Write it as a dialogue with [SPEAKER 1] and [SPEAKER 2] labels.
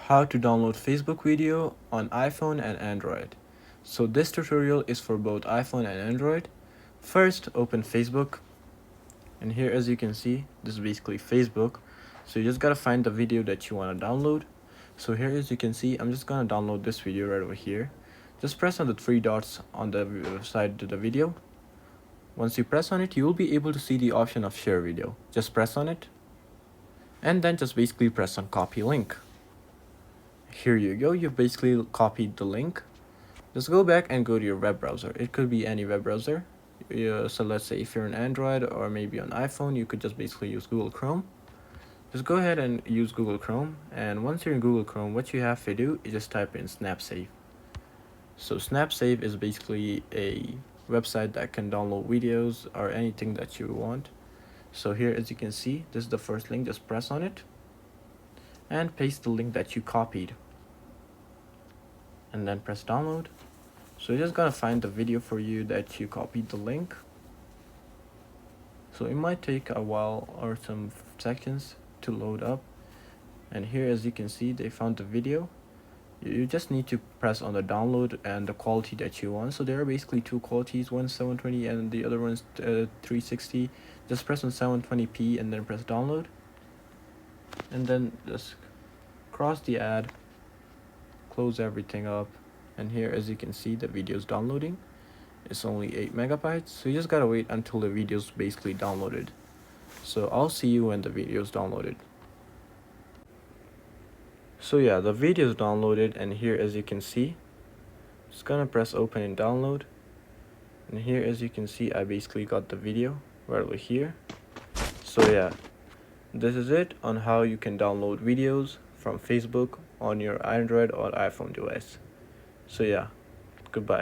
[SPEAKER 1] How to download Facebook video on iPhone and Android. So this tutorial is for both iPhone and Android. First, open Facebook, and here as you can see, this is basically Facebook. So you just gotta find the video that you want to download. So here as you can see, I'm just gonna download this video right over here. Just press on the three dots on the side of the video. Once you press on it, you will be able to see the option of share video. Just press on it, and then just basically press on copy link. Here you go, you've basically copied the link. Just go back and go to your web browser. It could be any web browser. So let's say if you're on Android or maybe on iPhone, you could just basically use Google Chrome. Just go ahead and use Google Chrome, and once you're in Google Chrome, what you have to do is just type in SnapSave. So SnapSave is basically a website that can download videos or anything that you want. So here as you can see, this is the first link. Just press on it and paste the link that you copied, and then press download. So you're just gonna find the video for you that you copied the link. So it might take a while or some seconds to load up, and here as you can see, they found the video. You just need to press on the download and the quality that you want. So there are basically two qualities, one 720 and the other one's 360. Just press on 720p and then press download, and then just cross the ad, close everything up, and here as you can see, the video is downloading. It's only 8 megabytes, so you just gotta wait until the video is basically downloaded. So I'll see you when the video is downloaded. So yeah, the video is downloaded, and here as you can see, just gonna press open and download, and here as you can see, I basically got the video right over here. So yeah, this is it on how you can download videos from Facebook on your Android or iPhone device. So yeah, goodbye.